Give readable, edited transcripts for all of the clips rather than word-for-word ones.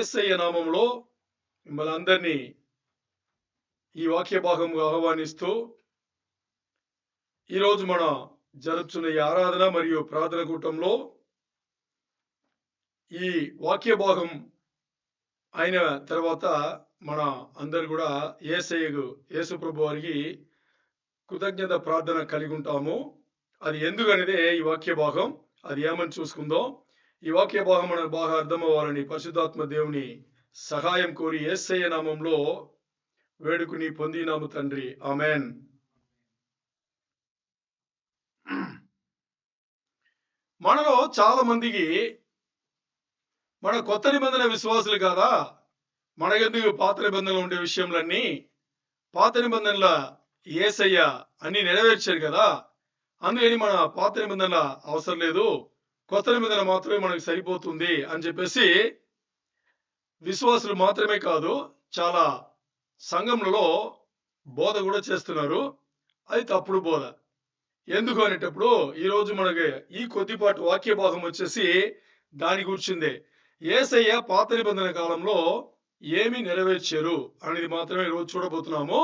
యేసయ్య నామములో మిమ్మల్ని అందరినీ ఈ వాక్య భాగంగా ఆహ్వానిస్తూ ఈరోజు మన జరుపుతున్న ఈ ఆరాధన మరియు ప్రార్థన కూటంలో ఈ వాక్య భాగం అయిన తర్వాత మన అందరు కూడా యేసు ప్రభు వారికి కృతజ్ఞత ప్రార్థన కలిగి ఉంటాము. అది ఎందుకనేదే ఈ వాక్య భాగం. అది ఏమని చూసుకుందాం. ఈ వాక్య భాగం మనకు బాగా అర్థం అవ్వాలని పరిశుద్ధాత్మ దేవుని సహాయం కోరి యేసయ్య నామంలో వేడుకుని పొందినాము తండ్రి. ఆమేన్. మనలో చాలా మందికి మన కొత్త నిబంధన విశ్వాసులు కాదా, మనకెందుకు పాత నిబంధనలు ఉండే విషయంలన్నీ, పాత నిబంధనల యేసయ్య అన్ని నెరవేర్చారు కదా, అందుకని మన పాత నిబంధనల అవసరం లేదు, కొత్త నిబంధన మాత్రమే మనకు సరిపోతుంది అని చెప్పేసి విశ్వాసులు మాత్రమే కాదు చాలా సంఘములలో బోధ కూడా చేస్తున్నారు. అది తప్పుడు బోధ. ఎందుకు అనేటప్పుడు ఈరోజు మనకి ఈ కొద్దిపాటి వాక్య భాగం వచ్చేసి దాని గురించిందే. యేసయ్య పాత నిబంధన కాలంలో ఏమి నెరవేర్చారు అనేది మాత్రమే ఈరోజు చూడబోతున్నాము.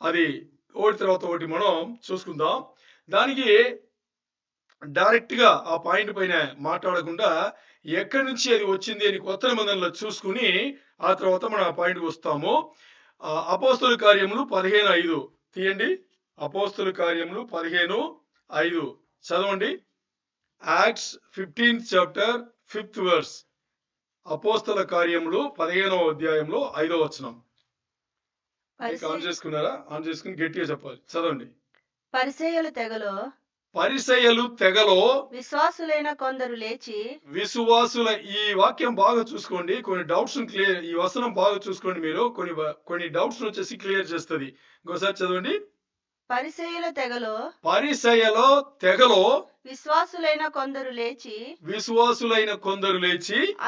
అది ఒకటి తర్వాత ఒకటి మనం చూసుకుందాం. దానికి డైరెక్ట్ గా ఆ పాయింట్ పైన మాట్లాడకుండా ఎక్కడి నుంచి అది వచ్చింది అని కొత్త నిబంధనలో చూసుకుని ఆ తర్వాత మనం ఆ పాయింట్ వస్తాము. అపోస్తల కార్యములు 15:5 తీయండి. అపోస్తల కార్యములు 15:5 చదవండి. Acts 15th chapter 5th verse. అపోస్తల కార్యములు 15వ అధ్యాయంలో 5వ వచనం. ఆన్ చేసుకున్నారా? ఆన్ చేసుకుని గట్టిగా చెప్పాలి. చదవండి. పరిసయ్యుల తెగలో విశ్వాసులైన కొందరు లేచి, విశ్వాసుల ఈ వాక్యం బాగా చూసుకోండి. కొన్ని డౌట్స్ క్లియర్, ఈ వచనం బాగా చూసుకోండి. మీరు కొన్ని డౌట్స్ వచ్చేసి క్లియర్ చేస్తుంది. ఇంకోసారి చదవండి. పరిసయ్యుల తెగలో విశ్వాసులైన కొందరు లేచి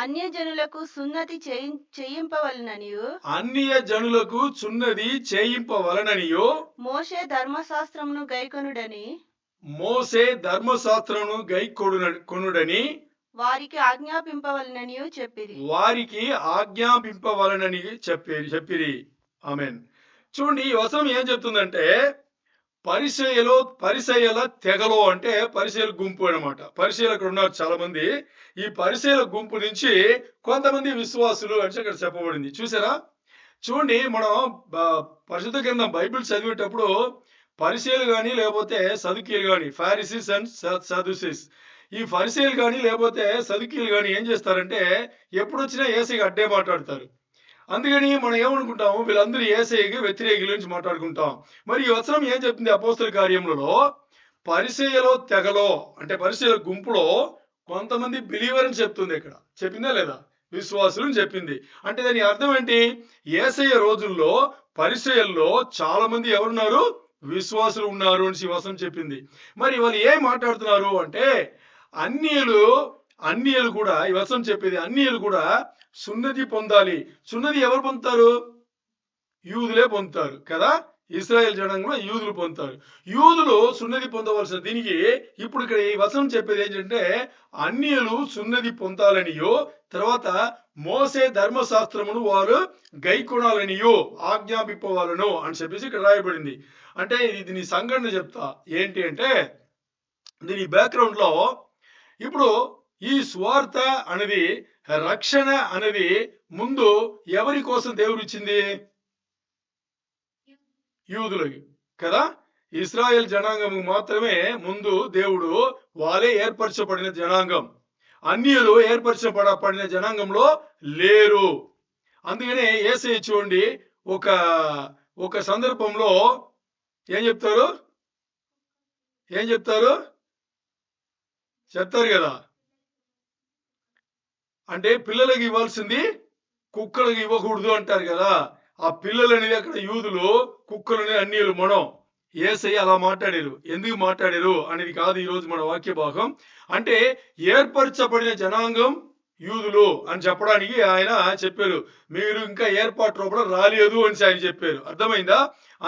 అన్యజనులకు సున్నతి చేయింపవలననియు మోషే ధర్మశాస్త్రమును గైకొనుడని వారికి ఆజ్ఞాపింపవలననియు చెప్పిరి. ఆమేన్. చూడండి, ఈ వచనం ఏం చెప్తుందంటే పరిసయ్యుల తెగలో అంటే పరిసయ్యుల గుంపు అన్నమాట. పరిసయ్యులు అక్కడ ఉన్నారు చాలా మంది. ఈ పరిసయ్యుల గుంపు నుంచి కొంతమంది విశ్వాసులు అంటే ఇక్కడ చెప్పబడింది. చూసారా? చూడండి, మనం పరిశుద్ధ గ్రంథం బైబిల్ చదివేటప్పుడు పరిసయ్యులు కానీ లేకపోతే సదుకీయులు కానీ, ఫారిసీస్ అండ్ సదుసీస్, ఈ ఫరిసీయులు కానీ లేకపోతే సదుకీయులు కానీ ఏం చేస్తారంటే ఎప్పుడు వచ్చినా యేసయ్యకి అడ్డే మాట్లాడతారు. అందుకని మనం ఏమనుకుంటాము, వీళ్ళందరూ యేసయ్యకి వ్యతిరేకుల నుంచి మాట్లాడుకుంటాం. మరి ఈ వచనం ఏం చెప్తుంది? అపోస్తల కార్యములలో పరిసయ్యుల తెగలో అంటే పరిసయ్యుల గుంపులో కొంతమంది బిలీవర్ అని చెప్తుంది. ఇక్కడ చెప్పిందా లేదా? విశ్వాసులు అని చెప్పింది. అంటే దాని అర్థం ఏంటి? యేసయ్య రోజుల్లో పరిసయ్యుల్లో చాలా మంది ఎవరున్నారు? విశ్వాసులు ఉన్నారు అని ఈ వచనం చెప్పింది. మరి వాళ్ళు ఏం మాట్లాడుతున్నారు అంటే అన్యులు కూడా, ఈ వచనం చెప్పేది అన్యులు కూడా సున్నతి పొందాలి. సున్నతి ఎవరు పొందుతారు? యూదులే పొందుతారు కదా. ఇశ్రాయేల్ జనాంగంలో యూదులు పొందుతారు. యూదులు సున్నతి పొందవలసిన దీనికి ఇప్పుడు ఇక్కడ ఈ వచనం చెప్పేది ఏంటంటే అన్యులు సున్నతి పొందాలనియో, తర్వాత మోసే ధర్మశాస్త్రమును వారు గైకొనాలనియో ఆజ్ఞాపింపవాలను అని చెప్పేసి ఇక్కడ రాయబడింది. అంటే దీని సంఘటన చెప్తా. ఏంటి అంటే దీని బ్యాక్గ్రౌండ్ లో ఇప్పుడు ఈ స్వార్థ అనేది, రక్షణ అనేది ముందు ఎవరి కోసం దేవుడు ఇచ్చింది? యూదులకి కదా. ఇశ్రాయేల్ జనాంగం మాత్రమే ముందు దేవుడు, వాళ్ళే ఏర్పరచబడిన జనాంగం. అన్యులు ఏర్పరచబడిన జనాంగంలో లేరు. అందుకనే యేసయ్య చూడండి ఒక సందర్భంలో ఏం చెప్తారు కదా, అంటే పిల్లలకి ఇవ్వాల్సింది కుక్కలకు ఇవ్వకూడదు అంటారు కదా. ఆ పిల్లలు అనేది అక్కడ యూదులు, కుక్కలు అనేది అన్యులు. మనం యేసయ్య అలా మాట్లాడారు. ఎందుకు మాట్లాడారు అనేది కాదు ఈరోజు మన వాక్య భాగం. అంటే ఏర్పరచబడిన జనాంగం యూదులు అని చెప్పడానికి ఆయన చెప్పారు. మీరు ఇంకా ఏర్పాటు లోపల రాలేదు అని ఆయన చెప్పారు. అర్థమైందా?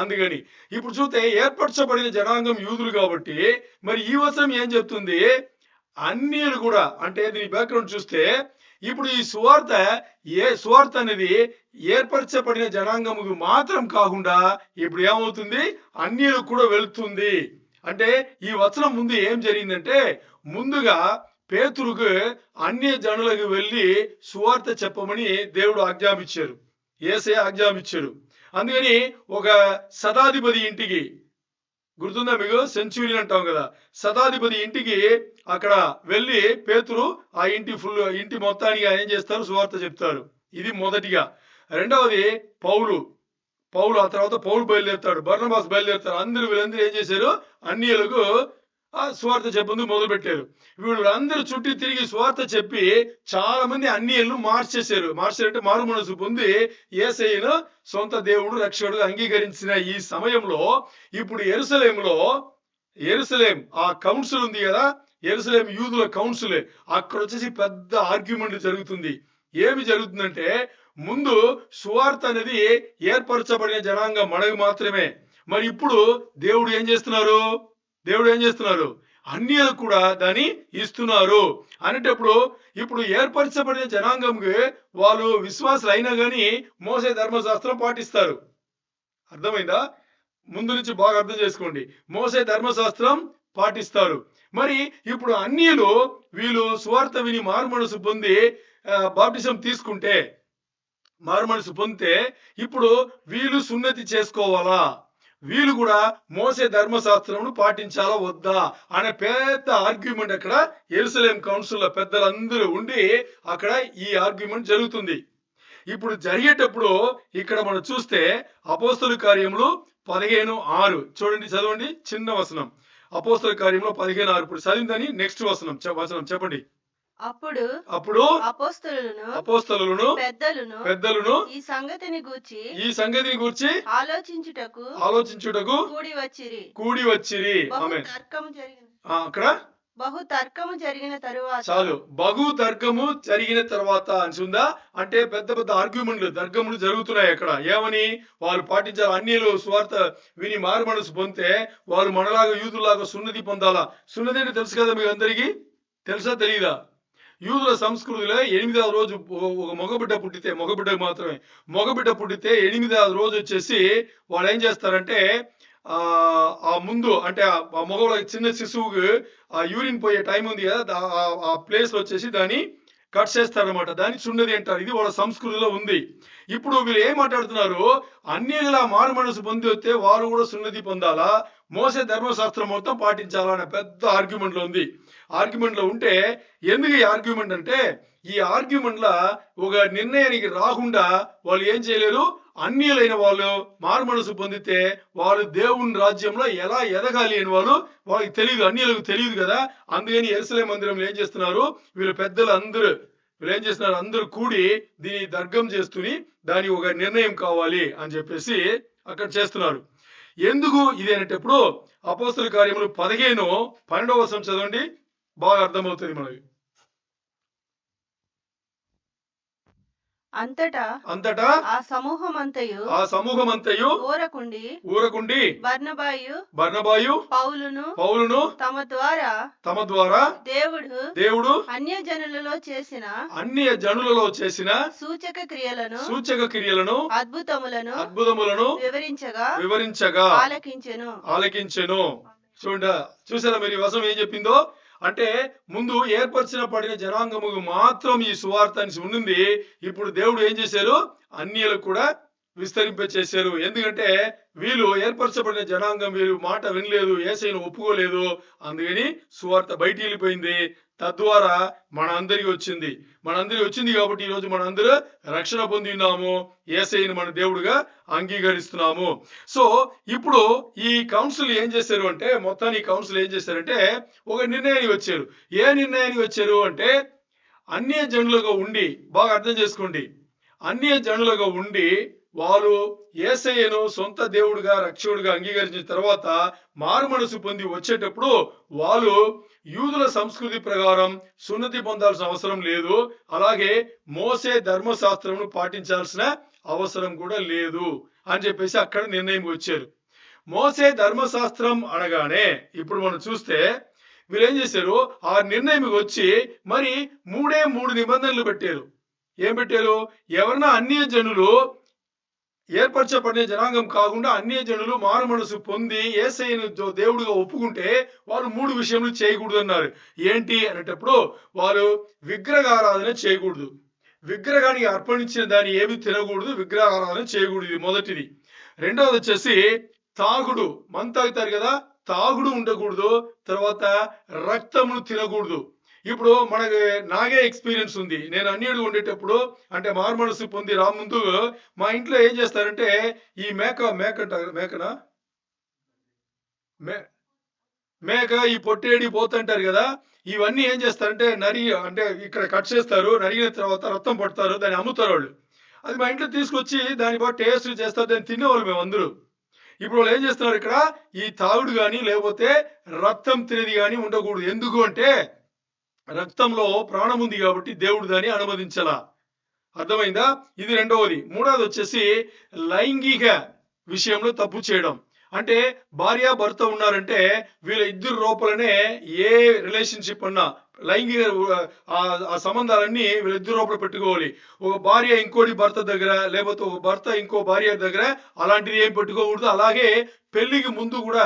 అందుకని ఇప్పుడు చూస్తే ఏర్పరచబడిన జనాంగం యూదులు కాబట్టి మరి ఈ వచనం ఏం చెప్తుంది? అన్యులు కూడా, అంటే దీని బ్యాక్గ్రౌండ్ చూస్తే ఇప్పుడు ఈ సువార్త అనేది ఏర్పరచబడిన జనాంగముకు మాత్రం కాకుండా ఇప్పుడు ఏమవుతుంది, అన్యులకు కూడా వెళ్తుంది. అంటే ఈ వచనం ముందు ఏం జరిగిందంటే, ముందుగా పేతురుకు అన్య జనులకు వెళ్ళి సువార్త చెప్పమని దేవుడు ఆజ్ఞాపించారు, యేసయ్య ఆజ్ఞాపించాడు. అందుకని ఒక శతాధిపతి ఇంటికి, గుర్తుందా మీకు, సెంచురియన్ అంటాం కదా, శతాధిపతి ఇంటికి అక్కడ వెళ్ళి పేతురు ఆ ఇంటి మొత్తానికి ఏం చేస్తారు, సువార్త చెప్తారు. ఇది మొదటిగా. రెండవది పౌలు ఆ తర్వాత పౌలు బయలుదేరుతాడు, బర్నబాస్ బయలుదేరుతారు. వీళ్ళందరూ ఏం చేశారు, అన్యులకు ఆ సువార్త చెప్పందుకు మొదలు పెట్టారు. వీళ్ళందరూ చుట్టూ తిరిగి సువార్త చెప్పి చాలా మంది అన్యులను మార్చారంటే మారు మనసు పొంది యేసయ్యను సొంత దేవుడు రక్షకుడుగా అంగీకరించిన ఈ సమయంలో ఇప్పుడు యెరూషలేం ఆ కౌన్సిల్ ఉంది కదా, యెరూషలేం యూదుల కౌన్సిల్, అక్కడ వచ్చేసి పెద్ద ఆర్గ్యుమెంట్ జరుగుతుంది. ఏమి జరుగుతుందంటే, ముందు సువార్త అనేది ఏర్పరచబడిన జనాంగం మనకు మాత్రమే. మరి ఇప్పుడు దేవుడు ఏం చేస్తున్నారు, అన్యులకు కూడా దాన్ని ఇస్తున్నారు అనేటప్పుడు, ఇప్పుడు ఏర్పరచబడిన జనాంగంకి వాళ్ళు విశ్వాసులు అయినా కానీ మోసే ధర్మశాస్త్రం పాటిస్తారు. అర్థమైందా? ముందు నుంచి బాగా అర్థం చేసుకోండి, మోసే ధర్మశాస్త్రం పాటిస్తారు. మరి ఇప్పుడు అన్యులు వీళ్ళు సువార్త విని మారుమనసు పొంది బాప్టిజం తీసుకుంటే, మారుమనసు పొందితే ఇప్పుడు వీళ్ళు సున్నతి చేసుకోవాలా, వీళ్ళు కూడా మోసే ధర్మశాస్త్రమును పాటించాలా వద్దా అనే పెద్ద ఆర్గ్యుమెంట్ అక్కడ యెరూషలేం కౌన్సిల్ పెద్దలందరూ ఉండి అక్కడ ఈ ఆర్గ్యుమెంట్ జరుగుతుంది. ఇప్పుడు జరిగేటప్పుడు ఇక్కడ మనం చూస్తే అపోస్తలుల కార్యములు 15:6 చూడండి, చదవండి, చిన్న వచనం. అపోస్తలుల కార్యములు 15:6. ఇప్పుడు చదివిందని నెక్స్ట్ వచనం చెప్పండి. అప్పుడు అపోస్తలులను పెద్దలను ఈ సంగతిని గూర్చి ఆలోచించుటకు కూడి వచ్చిరి. అక్కడ బహు తర్కము జరిగిన తరువాత, చాలు, బహు తర్కము జరిగిన తర్వాత అంటుందా, అంటే పెద్ద పెద్ద తర్కములు జరుగుతున్నాయి అక్కడ. ఏమని వాళ్ళు పాటించాలి, అన్యులు స్వార్థ విని మారు మనసు పొందితే వాళ్ళు మనలాగా యూదులాగా సున్నతి పొందాలా. సున్నతి అంటే తెలుసు కదా మీకు అందరికీ, తెలుసా తెలీదా? యూదుల సంస్కృతిలో 8వ రోజు ఒక మగబిడ్డ పుట్టితే 8వ రోజు వచ్చేసి వాళ్ళు ఏం చేస్తారంటే, ఆ ముందు అంటే ఆ మగవాళ్ళ చిన్న శిశువుకి ఆ యూరిన్ పోయే టైం ఉంది కదా, ఆ ప్లేస్ వచ్చేసి దాన్ని కట్ చేస్తారనమాట. దాన్ని సున్నతి అంటారు. ఇది వాళ్ళ సంస్కృతిలో ఉంది. ఇప్పుడు వీళ్ళు ఏం మాట్లాడుతున్నారు, అన్యులా మారు మనసు పొంది వస్తే వారు కూడా సున్నతి పొందాలా, మోసే ధర్మశాస్త్రం మొత్తం పాటించాలా అనే పెద్ద ఆర్గ్యుమెంట్ లో ఉంది. ఆర్గ్యుమెంట్ లో ఉంటే, ఎందుకు ఈ ఆర్గ్యుమెంట్ అంటే, ఈ ఆర్గ్యుమెంట్ లా ఒక నిర్ణయానికి రాకుండా వాళ్ళు ఏం చేయలేరు, అన్యులైన వాళ్ళు మారు మనసు పొందితే వాళ్ళు దేవుని రాజ్యంలో ఎలా ఎదగాలి అని వాళ్ళకి తెలియదు, అన్యులకు తెలియదు కదా. అందుకని యెరూషలేం మందిరంలో ఏం చేస్తున్నారు, వీళ్ళు ఏం చేస్తున్నారు, అందరూ కూడి దీన్ని దర్గం చేస్తుని దాని ఒక నిర్ణయం కావాలి అని చెప్పేసి అక్కడ చేస్తున్నారు. ఎందుకు ఇది అనేటప్పుడు అపోస్తలుల కార్యములు 15:12 వచనం చదవండి, బాగా అర్థమవుతుంది మనకి. అంతటా ఆ సమూహమంతయు ఊరకుండి బర్నబాయు పౌలును తమ ద్వారా దేవుడు అన్య జనులలో చేసిన సూచక క్రియలను అద్భుతములను వివరించగా ఆలకించెను. చూసారా మీరు ఈ వచనం ఏం చెప్పిందో? అంటే ముందు ఏర్పరచబడిన జనాంగముకు మాత్రం ఈ సువార్త ఉండింది. ఇప్పుడు దేవుడు ఏం చేశారు, అన్యులకు కూడా విస్తరింపచేశారు. ఎందుకంటే వీళ్ళు ఏర్పరచబడిన జనాంగం, వీళ్ళు మాట వినలేదు, యేసయ్యను ఒప్పుకోలేదు. అందుకని సువార్త బయట వెళ్ళిపోయింది. తద్వారా మనందరికి వచ్చింది కాబట్టి ఈరోజు మనందరూ రక్షణ పొంది ఉన్నాము, యేసయ్యను మన దేవుడుగా అంగీకరిస్తున్నాము. సో ఇప్పుడు ఈ కౌన్సిల్ ఏం చేశారు అంటే, మొత్తాన్ని కౌన్సిల్ ఏం చేశారంటే ఒక నిర్ణయానికి వచ్చారు. ఏ నిర్ణయానికి వచ్చారు అంటే, అన్య జనులుగా ఉండి, బాగా అర్థం చేసుకోండి, అన్య జనులుగా ఉండి వాళ్ళు యేసయ్యను సొంత దేవుడుగా రక్షకుడుగా అంగీకరించిన తర్వాత మారు మనసు పొంది వచ్చేటప్పుడు వాళ్ళు యూదుల సంస్కృతి ప్రకారం సున్నతి పొందాల్సిన అవసరం లేదు, అలాగే మోసే ధర్మశాస్త్రమును పాటించాల్సిన అవసరం కూడా లేదు అని చెప్పేసి అక్కడ నిర్ణయం వచ్చారు. మోసే ధర్మశాస్త్రం అనగానే ఇప్పుడు మనం చూస్తే వీళ్ళు ఏం చేశారు, ఆ నిర్ణయం వచ్చి మరి 3 నిబంధనలు పెట్టారు. ఏం పెట్టారు, ఎవరన్నా అన్య జనులు ఏర్పరచబడిన జనాంగం కాకుండా అన్య జనులు మారు మనసు పొంది యేసయ్యను దేవుడిగా ఒప్పుకుంటే వాళ్ళు 3 విషయములు చేయకూడదు అన్నారు. ఏంటి అనేటప్పుడు వాళ్ళు విగ్రహారాధన చేయకూడదు, విగ్రహానికి అర్పణించిన దాన్ని ఏమి తినకూడదు, విగ్రహారాధన చేయకూడదు. ఇది మొదటిది. రెండవది వచ్చేసి తాగుడు, మందు తాగుతారు కదా, తాగుడు ఉండకూడదు. తర్వాత రక్తమును తినకూడదు. ఇప్పుడు మనకి నాగే ఎక్స్పీరియన్స్ ఉంది. నేను అన్యుడిగా ఉండేటప్పుడు అంటే మారు మనసు పొంది ముందు మా ఇంట్లో ఏం చేస్తారంటే ఈ మేక ఈ పొట్టేడి పోతుంటారు కదా, ఇవన్నీ ఏం చేస్తారంటే అంటే ఇక్కడ కట్ చేస్తారు, నరిగిన తర్వాత రక్తం పడతారు, దాన్ని అమ్ముతారు వాళ్ళు. అది మా ఇంట్లో తీసుకొచ్చి దాన్ని బాగా టేస్ట్ చేస్తారు, దాన్ని తినేవాళ్ళు మేము అందరూ. ఇప్పుడు వాళ్ళు ఏం చేస్తున్నారు, ఇక్కడ ఈ తాగుడు కానీ లేకపోతే రక్తం తినేది కానీ ఉండకూడదు. ఎందుకు అంటే రక్తంలో ప్రాణం ఉంది కాబట్టి దేవుడు దాన్ని అనుమతించాల. అర్థమైందా? ఇది రెండవది. మూడవది వచ్చేసి లైంగిక విషయంలో తప్పు చేయడం. అంటే భార్య భర్త ఉన్నారంటే వీళ్ళ ఇద్దరు లోపలనే ఏ రిలేషన్షిప్ అన్నా లైంగిక ఆ సంబంధాలన్నీ వీళ్ళిద్దరు లోపల పెట్టుకోవాలి. ఒక భార్య ఇంకోటి భర్త దగ్గర, లేకపోతే ఒక భర్త ఇంకో భార్య దగ్గర అలాంటిది ఏం పెట్టుకోకూడదు. అలాగే పెళ్లికి ముందు కూడా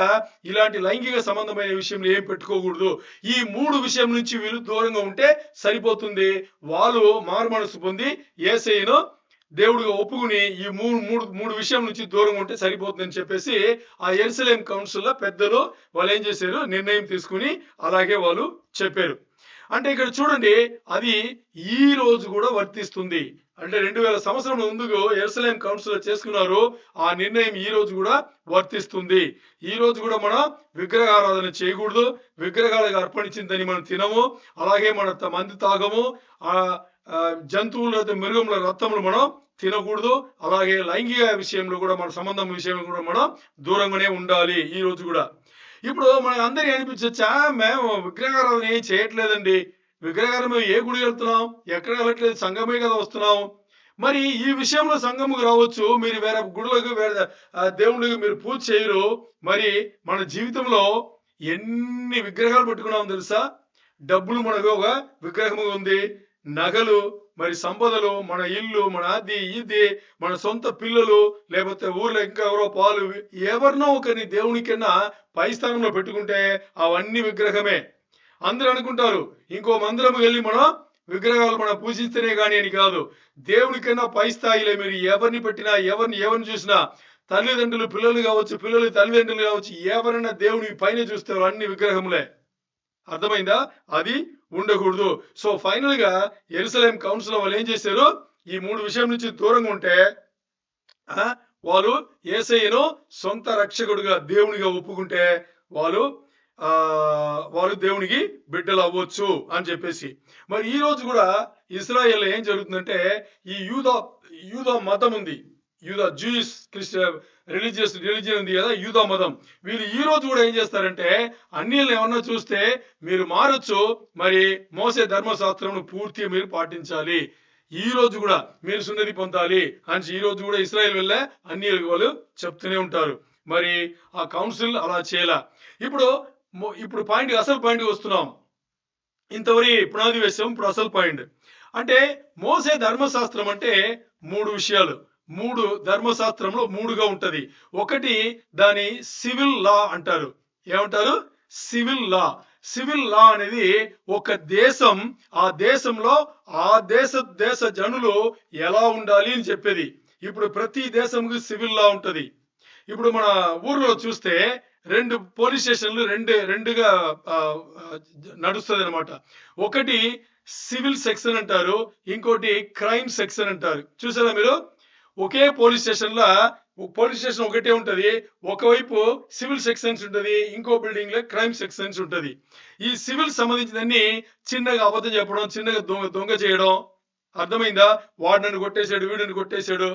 ఇలాంటి లైంగిక సంబంధమైన విషయంలో ఏం పెట్టుకోకూడదు. ఈ 3 విషయం నుంచి వీళ్ళు దూరంగా ఉంటే సరిపోతుంది. వాళ్ళు మారు మనసు పొంది యేసయ్యను దేవుడిగా ఒప్పుకుని ఈ మూడు విషయం నుంచి దూరంగా ఉంటే సరిపోతుందని చెప్పేసి ఆ యెరూషలేం కౌన్సిల్ పెద్దలు వాళ్ళు ఏం చేశారు, నిర్ణయం తీసుకుని అలాగే వాళ్ళు చెప్పారు. అంటే ఇక్కడ చూడండి, అది ఈ రోజు కూడా వర్తిస్తుంది. అంటే 2000 సంవత్సరం ముందుకు యెరూషలేం కౌన్సిల్ చేసుకున్నారు. ఆ నిర్ణయం ఈ రోజు కూడా వర్తిస్తుంది. ఈ రోజు కూడా మనం విగ్రహారాధన చేయకూడదు, విగ్రహాలకు అర్పణించిందని మనం తినము, అలాగే మన మందు తాగము, జంతువుల మృగముల రక్తములు మనం తినకూడదు. అలాగే లైంగిక విషయంలో కూడా మన సంబంధం విషయంలో కూడా మనం దూరంగానే ఉండాలి ఈ రోజు కూడా. ఇప్పుడు మన అందరికీ అనిపించచ్చా, మేము విగ్రహారాధన ఏం చేయట్లేదండి, విగ్రహారాధన ఏ గుడి వెళ్తున్నాం, ఎక్కడ వెళ్ళట్లేదు, సంఘమే కదా వస్తున్నాం. మరి ఈ విషయంలో సంఘముకు రావచ్చు, మీరు వేరే గుడులకు వేరే దేవుళ్ళకి మీరు పూజ చేయరు. మరి మన జీవితంలో ఎన్ని విగ్రహాలు పెట్టుకున్నాం తెలుసా? డబ్బులు మనకు ఒక విగ్రహము ఉంది, నగలు, మరి సంపదలు, మన ఇల్లు, మన అది ఇది, మన సొంత పిల్లలు, లేకపోతే ఊర్లో ఇంకా ఎవరో పాలు, ఎవరినో ఒకరిని దేవునికన్నా పై స్థానంలో పెట్టుకుంటే అవన్నీ విగ్రహమే. అందరూ అనుకుంటారు ఇంకో మందిరం వెళ్ళి మనం విగ్రహాలు మనం పూజిస్తేనే కానీ అని కాదు. దేవునికన్నా పై స్థాయిలో మీరు ఎవరిని పెట్టినా, ఎవరిని చూసినా, తల్లిదండ్రులు పిల్లలు కావచ్చు, పిల్లలు తల్లిదండ్రులు కావచ్చు, ఎవరైనా దేవుని పైన చూస్తారు, అన్ని విగ్రహములే. అర్థమైందా? అది ఉండకూడదు. సో ఫైనల్ గా యెరూషలేం కౌన్సిల్ వాళ్ళు ఏం చేశారు, ఈ 3 విషయం నుంచి దూరంగా ఉంటే వాళ్ళు యేసయ్యను సొంత రక్షకుడుగా దేవునిగా ఒప్పుకుంటే వాళ్ళు దేవునికి బిడ్డలు అవ్వచ్చు అని చెప్పేసి. మరి ఈ రోజు కూడా ఇజ్రాయెల్ ఏం జరుగుతుందంటే ఈ యూదా మతం ఉంది, యూదా జూయిష్ క్రిస్టియన్ రిలీజియన్ ఉంది కదా, యూదా మతం. వీళ్ళు ఈ రోజు కూడా ఏం చేస్తారంటే అన్యులను ఏమన్నా చూస్తే మీరు మారొచ్చు, మరి మోసే ధర్మశాస్త్రం పూర్తిగా మీరు పాటించాలి, ఈ రోజు కూడా మీరు సున్నతి పొందాలి అని ఈ రోజు కూడా ఇశ్రాయేలు వెళ్ళే అన్యులకు వాళ్ళు చెప్తూనే ఉంటారు. మరి ఆ కౌన్సిల్ అలా చేయాల. ఇప్పుడు అసలు పాయింట్ వస్తున్నాం. ఇంతవరకు పునాది వేసాం, ఇప్పుడు అసలు పాయింట్ అంటే మోసే ధర్మశాస్త్రం అంటే 3 విషయాలు. 3 ధర్మశాస్త్రంలో 3గా ఉంటది. ఒకటి దాని సివిల్ లా అంటారు. ఏమంటారు? సివిల్ లా. సివిల్ లా అనేది ఒక దేశం, ఆ దేశంలో ఆ దేశ జనులు ఎలా ఉండాలి అని చెప్పేది. ఇప్పుడు ప్రతి దేశంకి సివిల్ లా ఉంటది. ఇప్పుడు మన ఊర్లో చూస్తే 2 పోలీస్ స్టేషన్లు రెండుగా నడుస్తుంది అనమాట. ఒకటి సివిల్ సెక్షన్ అంటారు, ఇంకోటి క్రైమ్ సెక్షన్ అంటారు. చూసారా మీరు? ఒకే పోలీస్ స్టేషన్ ఒకటే ఉంటది, ఒకవైపు సివిల్ సెక్షన్స్ ఉంటది, ఇంకో బిల్డింగ్ లో క్రైమ్ సెక్షన్స్ ఉంటది. ఈ సివిల్ సంబంధించిందన్నీ చిన్నగా అబద్ధం చెప్పడం, చిన్నగా దొంగ చేయడం. అర్థమైందా? వాడు నన్ను కొట్టేశాడు, వీడిని కొట్టేశాడు,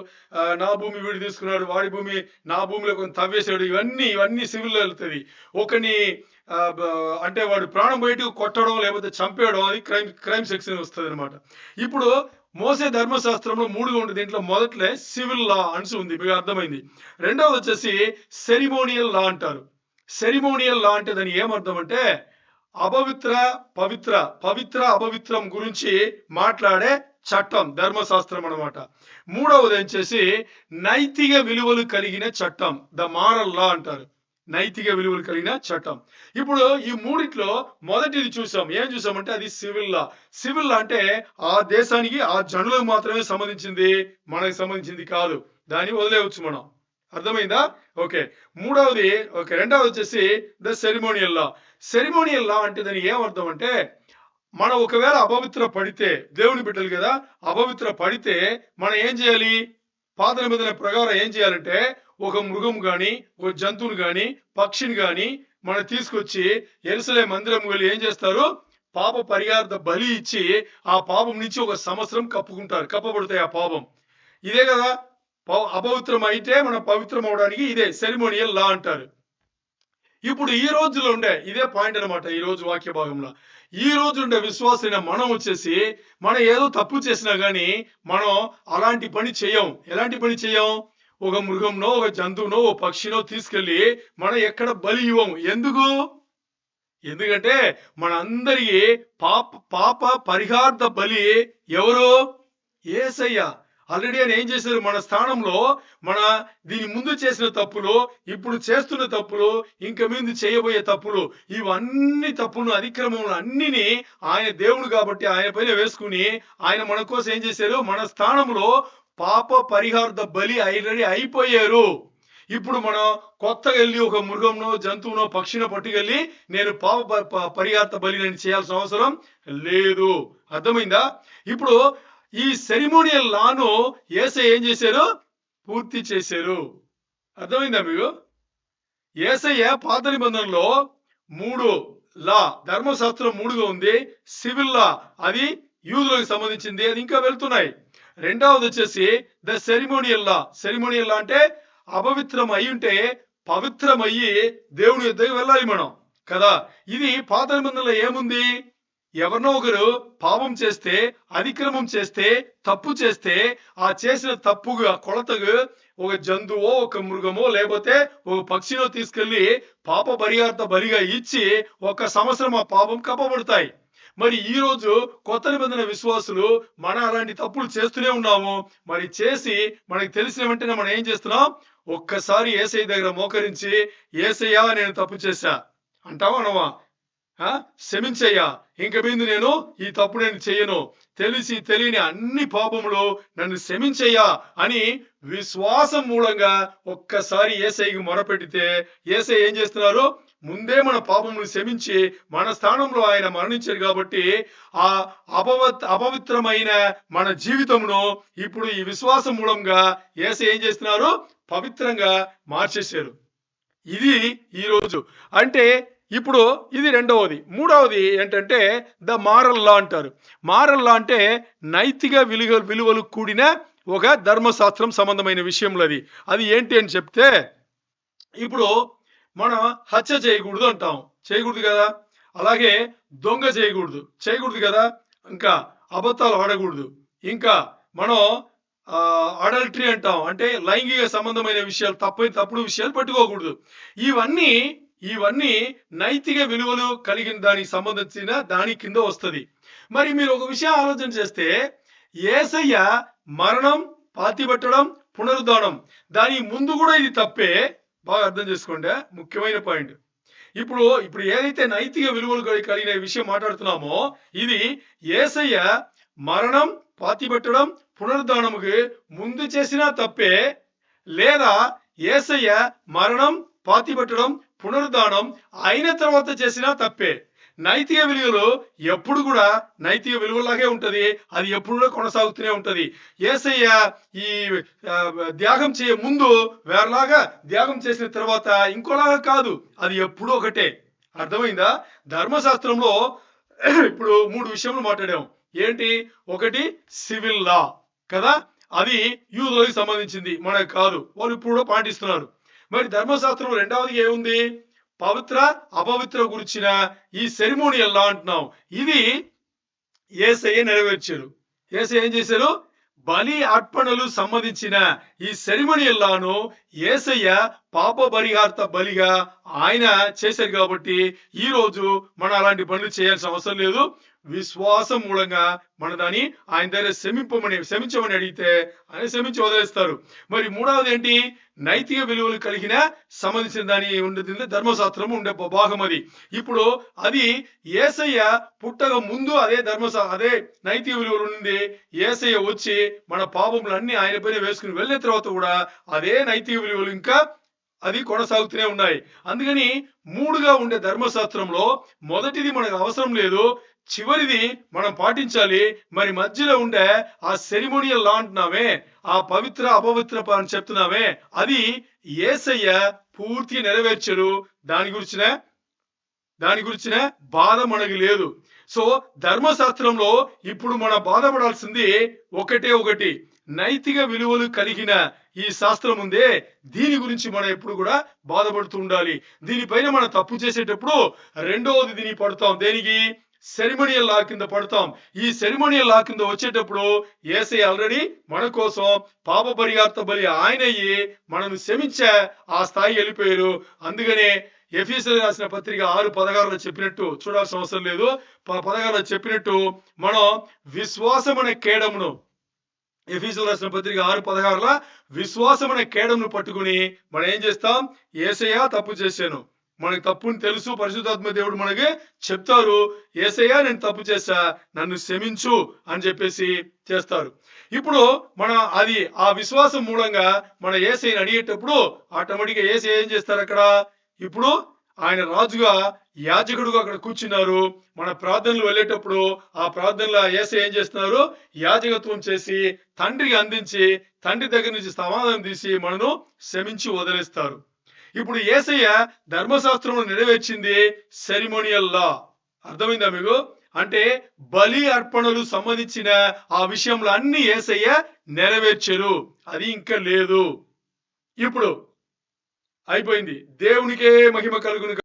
నా భూమి వీడు తీసుకున్నాడు, వాడి భూమి నా భూమిలో కొంచెం తవ్వేశాడు, ఇవన్నీ సివిల్లో వెళ్తుంది. ఒకని అంటే వాడు ప్రాణం బయటకు కొట్టడం లేకపోతే చంపేయడం, అది క్రైమ్ సెక్షన్ వస్తుంది అనమాట. ఇప్పుడు మోసే ధర్మశాస్త్రంలో 3గా ఉంటుంది. దీంట్లో మొదట్లో సివిల్ లా అని ఉంది, మీకు అర్థమైంది. రెండవది వచ్చేసి సెరిమోనియల్ లా అంటారు. సెరిమోనియల్ లా అంటే దాని ఏమర్థం అంటే అపవిత్ర పవిత్ర పవిత్ర అపవిత్రం గురించి మాట్లాడే చట్టం ధర్మశాస్త్రం అన్నమాట. మూడవది వచ్చేసి నైతిక విలువలు కలిగిన చట్టం, ద మారల్ లా అంటారు. నైతిక విలువలు కలిగిన చట్టం. ఇప్పుడు ఈ మూడిట్లో మొదటిది చూసాం. ఏం చూసామంటే అది సివిల్ లా. సివిల్ లా అంటే ఆ దేశానికి ఆ జనులకు మాత్రమే సంబంధించింది, మనకి సంబంధించింది కాదు. దాన్ని వదిలేయవచ్చు మనం. అర్థమైందా? ఓకే. మూడవది ఓకే. రెండవది వచ్చేసి ద సెరిమోనియల్ లా. సెరిమోనియల్ లా అంటే దాని ఏమర్థం అంటే మనం ఒకవేళ అపవిత్ర పడితే, దేవుని బిడ్డలు కదా, అపవిత్ర పడితే మనం ఏం చేయాలి? పాత నిబంధన ప్రకారం ఏం చేయాలంటే ఒక మృగం గాని, ఒక జంతువుని గాని, పక్షిని గాని మనం తీసుకొచ్చి యెరూషలేము మందిరం వెళ్ళి ఏం చేస్తారు? పాప పరిహారార్థ బలి ఇచ్చి ఆ పాపం నుంచి ఒక సంవత్సరం కప్పుకుంటారు, కప్పబడతాయి ఆ పాపం. ఇదే కదా అపవిత్రం అయితే మనం పవిత్రం అవడానికి ఇదే సెరిమోనియల్ లా అంటారు. ఇప్పుడు ఈ రోజులో ఉండే ఇదే పాయింట్ అనమాట. ఈ రోజు వాక్య భాగంలో ఈ రోజు ఉండే విశ్వాసైన మనం వచ్చేసి మనం ఏదో తప్పు చేసినా గానీ మనం అలాంటి పని చేయం. ఎలాంటి పని చేయం? ఒక మృగంనో, ఒక జంతువునో, ఒక పక్షినో తీసుకెళ్లి మనం ఎక్కడ బలి ఇవ్వము. ఎందుకు? ఎందుకంటే మనందరికీ పాప పరిహార్థ బలి ఎవరు? యేసయ్య. ఆల్రెడీ ఆయన ఏం చేశారు? మన స్థానంలో మన దీని ముందు చేసిన తప్పులు, ఇప్పుడు చేస్తున్న తప్పులు, ఇంక మీద చేయబోయే తప్పులు, ఇవన్నీ తప్పులు అతిక్రమములు అన్నిని ఆయన దేవుడు కాబట్టి ఆయన పైన వేసుకుని ఆయన మన కోసం ఏం చేశారు? మన స్థానంలో పాప పరిహార్థ బలి ఆల్రెడీ అయిపోయారు. ఇప్పుడు మనం కొత్తగా వెళ్ళి ఒక మృగంనో, జంతువునో, పక్షినో పట్టుకెళ్ళి నేను పాప పరిహార్థ బలి నేను చేయాల్సిన అవసరం లేదు. అర్థమైందా? ఇప్పుడు ఈ సెరిమోనియల్ లాను యేసయ్య ఏం చేశారు? పూర్తి చేశారు. అర్థమైందా మీకు? యేసయ్య పాత నిబంధనలో 3 లా, ధర్మశాస్త్రం 3గా ఉంది. సివిల్ లా అది యూదులకు సంబంధించింది, అది ఇంకా వెళ్తున్నాయి. రెండవది వచ్చేసి ద సెరిమోనియల్ లా. సెరిమోనియల్ లా అంటే అపవిత్రం అయి ఉంటే పవిత్రం అయ్యి దేవుని యొద్దకు వెళ్ళాలి మనం కదా. ఇది పాత నిబంధనలో ఏముంది? ఎవరినో ఒకరు పాపం చేస్తే, అతిక్రమం చేస్తే, తప్పు చేస్తే ఆ చేసిన తప్పుగా కొలతకు ఒక జంతువో, ఒక మృగమో, లేకపోతే ఒక పక్షినో తీసుకెళ్లి పాప పరిహార్థ బలిగా ఇచ్చి 1 సంవత్సరం ఆ పాపం కప్పబడతాయి. మరి ఈ రోజు కొత్త నిబంధన విశ్వాసులు మనం అలాంటి తప్పులు చేస్తూనే ఉన్నాము. మరి చేసి మనకి తెలిసిన వెంటనే మనం ఏం చేస్తున్నాం? ఒక్కసారి యేసయ్య దగ్గర మోకరించి యేసయ్యా నేను తప్పు చేశా అంటావా అనవా? క్షమించయ్యా, ఇంక మీద నేను ఈ తప్పు నేను చెయ్యను, తెలిసి తెలియని అన్ని పాపములు నన్ను క్షమించయ్యా అని విశ్వాసం మూలంగా ఒక్కసారి యేసయ్యకి మొరపెట్టితే యేసయ్య ఏం చేస్తున్నారు? ముందే మన పాపములు క్షమించి మన స్థానంలో ఆయన మరణించారు కాబట్టి ఆ అపవిత్రమైన మన జీవితమును ఇప్పుడు ఈ విశ్వాసం మూలంగా యేసయ్య ఏం చేస్తున్నారు? పవిత్రంగా మార్చేశారు. ఇది ఈ రోజు అంటే ఇప్పుడు ఇది రెండవది. మూడవది ఏంటంటే ద మారల్ లా అంటారు. మారల్ లా అంటే నైతిక విలువలు కూడిన ఒక ధర్మశాస్త్రం సంబంధమైన విషయంలో అది ఏంటి అని చెప్తే, ఇప్పుడు మనం హత్య చేయకూడదు అంటాం, చేయకూడదు కదా. అలాగే దొంగ చేయకూడదు కదా. ఇంకా అబద్ధాలు ఆడకూడదు. ఇంకా మనం అడల్టరీ అంటాం, అంటే లైంగిక సంబంధమైన విషయాలు, తప్పుడు విషయాలు పట్టుకోకూడదు. ఇవన్నీ నైతిక విలువలు కలిగిన దానికి సంబంధించిన దాని కింద వస్తుంది. మరి మీరు ఒక విషయం ఆలోచన చేస్తే యేసయ్య మరణం, పాతిపెట్టడం, పునరుద్ధానం దాని ముందు కూడా ఇది తప్పే. బాగా అర్థం చేసుకోండి, ముఖ్యమైన పాయింట్. ఇప్పుడు ఏదైతే నైతిక విలువలు కలిగిన విషయం మాట్లాడుతున్నామో ఇది యేసయ్య మరణం, పాతిపెట్టడం, పునరుద్ధానముకి ముందు చేసినా తప్పే, లేదా యేసయ్య మరణం, పాతిపెట్టడం, పునరుద్ధానం అయిన తర్వాత చేసినా తప్పే. నైతిక విలువలు ఎప్పుడు కూడా నైతిక విలువలాగే ఉంటది, అది ఎప్పుడు కూడా కొనసాగుతూనే ఉంటది. యేసయ్య ఈ త్యాగం చేయ ముందు వేరేలాగా, త్యాగం చేసిన తర్వాత ఇంకోలాగా కాదు, అది ఎప్పుడూ ఒకటే. అర్థమైందా? ధర్మశాస్త్రంలో ఇప్పుడు 3 విషయాలు మాట్లాడాం. ఏంటి? ఒకటి సివిల్ లా కదా, అది యూదులకు సంబంధించింది, మనకు కాదు, వాళ్ళు ఇప్పుడు కూడా పాటిస్తున్నారు. మరి ధర్మశాస్త్రం రెండవది ఏముంది? పవిత్ర అపవిత్ర గురించిన ఈ సెరిమోనియల్ లా అంటున్నాం. ఇది యేసయ్య నెరవేర్చారు. యేసయ్య ఏం చేశారు? బలి అర్పణలు సంబంధించిన ఈ సెరిమోనియల్ లాను యేసయ్య పాప పరిహార్త బలిగా ఆయన చేశారు కాబట్టి ఈ రోజు మనం అలాంటి పనులు చేయాల్సిన అవసరం లేదు. విశ్వాసం మూలంగా మన దాన్ని ఆయన దగ్గర క్షమించమని అడిగితే ఆయన క్షమించి వదిలేస్తారు. మరి మూడవది ఏంటి? నైతిక విలువలు కలిగిన సంబంధించిన దాని ఉండేది ధర్మశాస్త్రము ఉండే భాగం అది. ఇప్పుడు అది యేసయ్య పుట్టక ముందు అదే నైతిక విలువలు ఉంది. యేసయ్య వచ్చి మన పాపములన్నీ ఆయన పైన వేసుకుని వెళ్ళిన తర్వాత కూడా అదే నైతిక విలువలు ఇంకా అది కొనసాగుతూనే ఉన్నాయి. అందుకని మూడుగా ఉండే ధర్మశాస్త్రంలో మొదటిది మనకు అవసరం లేదు, చివరిది మనం పాటించాలి. మరి మధ్యలో ఉండే ఆ సెరిమోనియల్ లా అంటున్నామే, ఆ పవిత్ర అపవిత్ర అని చెప్తున్నామే, అది యేసయ్య పూర్తిగా నెరవేర్చరు. దాని గురించిన బాధ మనకి లేదు. సో ధర్మశాస్త్రంలో ఇప్పుడు మనం బాధపడాల్సింది ఒకటి, నైతిక విలువలు కలిగిన ఈ శాస్త్రం ఉందే, దీని గురించి మనం ఎప్పుడు కూడా బాధపడుతూ ఉండాలి. దీనిపైన మనం తప్పు చేసేటప్పుడు రెండవది దీన్ని పడతాం. దేనికి? సెరిమోనియల్ లా కింద పడతాం. ఈ సెరిమోనియల్ లా కింద వచ్చేటప్పుడు యేసయ్య ఆల్రెడీ మన కోసం పాప పరిహార్త బలి ఆయన అయ్యి మనను క్షమించే ఆ స్థాయి వెళ్ళిపోయారు. అందుకనే ఎఫెసీయులకు రాసిన పత్రిక 6:16 చెప్పినట్టు చూడాల్సిన అవసరం లేదు. 16 చెప్పినట్టు మనం విశ్వాసం అనే కేడమును, ఎఫెసీయులకు రాసిన పత్రిక 6:16 విశ్వాసం అనే కేడమును పట్టుకుని మనం ఏం చేస్తాం? యేసయ్య తప్పు చేశాను, మనకి తప్పుని తెలుసు, పరిశుద్ధాత్మ దేవుడు మనకి చెప్తారు, యేసయ్య నేను తప్పు చేశా, నన్ను క్షమించు అని చెప్పేసి చేస్తారు. ఇప్పుడు మన అది ఆ విశ్వాసం మూలంగా మన యేసయ్యని అడిగేటప్పుడు ఆటోమేటిక్గా యేసయ్య ఏం చేస్తారు? అక్కడ ఇప్పుడు ఆయన రాజుగా యాజకుడుగా అక్కడ కూర్చున్నారు. మన ప్రార్థనలు వెళ్ళేటప్పుడు ఆ ప్రార్థనలో యేసయ్య ఏం చేస్తున్నారు? యాజకత్వం చేసి తండ్రికి అందించి తండ్రి దగ్గర నుంచి సమాధానం తీసి మనను క్షమించి వదిలేస్తారు. ఇప్పుడు యేసయ్య ధర్మశాస్త్రంలో నెరవేర్చింది సెరిమోనియల్ లా. అర్థమైందా మీకు? అంటే బలి అర్పణలు సంబంధించిన ఆ విషయంలో అన్ని యేసయ్య నెరవేర్చరు, అది ఇంకా లేదు. ఇప్పుడు అయిపోయింది. దేవునికే మహిమ కలుగును.